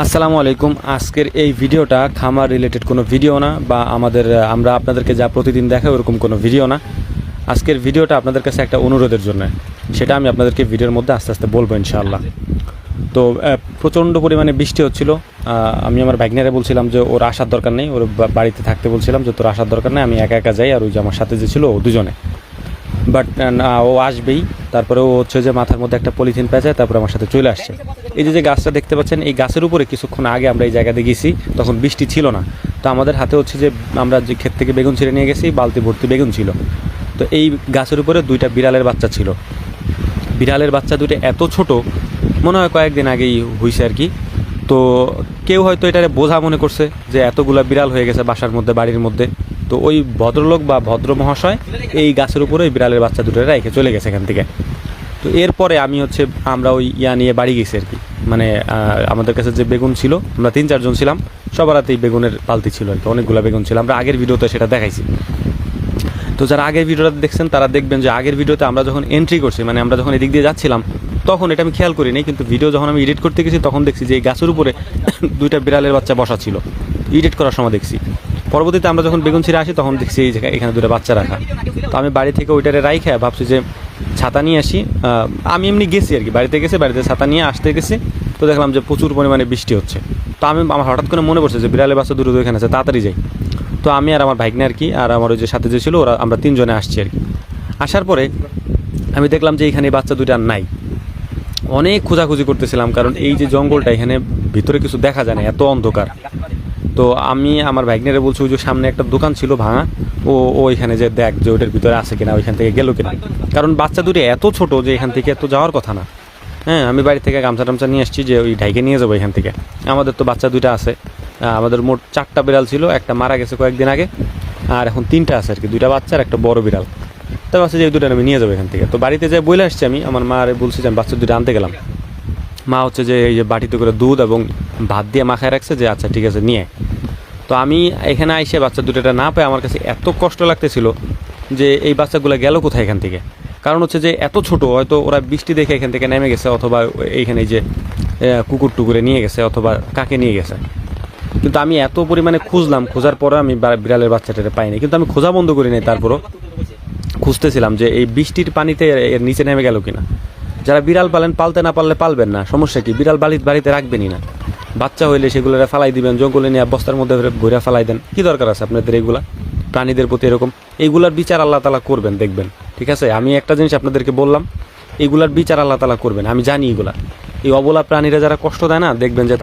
আসসালামু আলাইকুম। আজকের এই ভিডিওটা খামার রিলেটেড কোনো ভিডিও না, বা আমরা আপনাদেরকে যা প্রতিদিন দেখাই ওরকম কোনো ভিডিও না। আজকের ভিডিওটা আপনাদের কাছে একটা অনুরোধের জন্য, সেটা আমি আপনাদেরকে ভিডিওর মধ্যে আস্তে আস্তে বলবো ইনশাআল্লাহ। তো প্রচণ্ড পরিমাণে বৃষ্টি হচ্ছিল। আমি আমার ভাগ্নেরে বলছিলাম যে ওর আসার দরকার নেই, ওর বাড়িতে থাকতে বলছিলাম যে তোর আসার দরকার নেই, আমি একা একা যাই। আর ওই যে আমার সাথে যে ছিল ও দুজনে, বাট না, ও আসবেই। তারপরে ও হচ্ছে যে মাথার মধ্যে একটা পলিথিন পেঁচায়, তারপরে আমার সাথে চলে আসছে। এই যে গাছটা দেখতে পাচ্ছেন, এই গাছের উপরে কিছুক্ষণ আগে আমরা এই জায়গাতে গেছি, তখন বৃষ্টি ছিল না। তো আমাদের হাতে হচ্ছে যে আমরা যে ক্ষেত থেকে বেগুন ছিঁড়ে নিয়ে গেছি, বালতি ভর্তি বেগুন ছিল। তো এই গাছের উপরে দুইটা বিড়ালের বাচ্চা ছিল। বিড়ালের বাচ্চা দুটো এত ছোট, মনে হয় কয়েকদিন আগেই হয়েছে আর কি। তো কেউ হয়তো এটারে বোঝা মনে করছে যে এতগুলা বিড়াল হয়ে গেছে বাসার মধ্যে, বাড়ির মধ্যে। তো ওই ভদ্রলোক বা ভদ্র মহাশয় এই গাছের উপরে ওই বিড়ালের বাচ্চা দুটো রেখে চলে গেছে এখান থেকে। তো এরপরে আমরা ওই নিয়ে বাড়ি গেছি আর কি। মানে আমাদের কাছে যে বেগুন ছিল, আমরা 3-4 জন ছিলাম, সবার হাতেই বেগুনের পালতি ছিল আর কি, অনেকগুলো বেগুন ছিল। আমরা আগের ভিডিওতে সেটা দেখাইছি। তো যারা আগের ভিডিওটা দেখছেন তারা দেখবেন যে আগের ভিডিওতে আমরা যখন এন্ট্রি করছি, মানে আমরা যখন এদিক দিয়ে যাচ্ছিলাম, তখন এটা আমি খেয়াল করিনি, কিন্তু ভিডিও যখন আমি এডিট করতে গেছি তখন দেখছি যে এই গাছের উপরে দুইটা বিড়ালের বাচ্চা বসা ছিল। এডিট করার সময় দেখছি। পরবর্তীতে আমরা যখন বেগুন ছিঁড়ে আসি তখন দেখছি এই জায়গায় এখানে দুটো বাচ্চা রাখা। তো আমি বাড়ি থেকে ওইটারে রাইখে ভাবছি যে ছাতা নিয়ে আসি। আমি এমনি গেছি আর কি, বাড়িতে ছাতা নিয়ে আসতে গেছি। তো দেখলাম যে প্রচুর পরিমাণে বৃষ্টি হচ্ছে। তো আমার হঠাৎ করে মনে পড়ছে যে বিড়ালের বাচ্চা দুটো এখানে আছে, তাড়াতাড়ি যাই। তো আমি আর আমার ভাগ্নে আর কি, আর আমার ওই যে সাথে যে ছিল ওরা, আমরা 3 জনে আসছি আর কি। আসার পরে আমি দেখলাম যে এখানে বাচ্চা দুটো আর নাই। অনেক খোঁজাখুঁজি করতেছিলাম, কারণ এই যে জঙ্গলটা, এখানে ভিতরে কিছু দেখা যায় না, এত অন্ধকার। তো আমি আমার ভাগ্নেরে বলছি ওই যে সামনে একটা দোকান ছিল ভাঙা, ও এখানে যে দেখ যে ওইটার ভিতরে আছে কিনা, ওইখান থেকে গেল কিনা। কারণ বাচ্চা দুটো এত ছোট যে এখান থেকে এত যাওয়ার কথা না। হ্যাঁ, আমি বাড়ি থেকে গামছা টামছা নিয়ে আসছি যে ওই ঢাইকে নিয়ে যাবো এখান থেকে। আমাদের তো বাচ্চা দুইটা আছে। আমাদের মোট 4টা বিড়াল ছিল, একটা মারা গেছে কয়েকদিন আগে, আর এখন 3টা আছে আর কি, 2টা বাচ্চা আর একটা বড় বিড়াল। তো আছে যে এই দুটো আমি নিয়ে যাবো এখান থেকে। তো বাড়িতে যাই বলে আসছি, আমি আমার মারে বলছি যে আমি বাচ্চা দুটো আনতে গেলাম। মা হচ্ছে যে এই যে বাটিতে করে দুধ এবং ভাত দিয়ে মাখায় রাখছে, যে আচ্ছা ঠিক আছে নিয়ে। তো আমি এখানে আইসে বাচ্চা দুটোটা না পেয়ে আমার কাছে এত কষ্ট লাগতেছিল যে এই বাচ্চাগুলো গেল কোথায় এখান থেকে। কারণ হচ্ছে যে এত ছোট, হয়তো ওরা বৃষ্টি দেখে এখান থেকে নেমে গেছে, অথবা এইখানে যে কুকুর টুকুরে নিয়ে গেছে, অথবা কাকে নিয়ে গেছে। কিন্তু আমি এত পরিমাণে খুঁজলাম, খোঁজার পরে আমি বিড়ালের বাচ্চাটারে পাইনি। কিন্তু আমি খোঁজা বন্ধ করি নাই, তারপরও খুঁজতেছিলাম যে এই বৃষ্টির পানিতে এর নিচে নেমে গেল কিনা। যারা বিড়াল পালেন, পালতে না পারলে পালবেন না, সমস্যা কি, বিড়াল বাড়িতে রাখবেনই না। বাচ্চা হইলে সেগুলো ফালাই দিবেন, জঙ্গলে নিয়ে বস্তার মধ্যে ঘুরে ফালাই দেন। কি দরকার আছে আপনাদের এইগুলা প্রাণীদের প্রতি এরকম? এইগুলার বিচার আল্লাহ তাআলা করবেন, দেখবেন। ঠিক আছে, আমি একটা জিনিস আপনাদেরকে বললাম, এইগুলার বিচার আল্লাহ তাআলা করবেন, আমি জানি। এগুলা এই অবলা প্রাণীরা যারা কষ্ট দেয় না, দেখবেন যে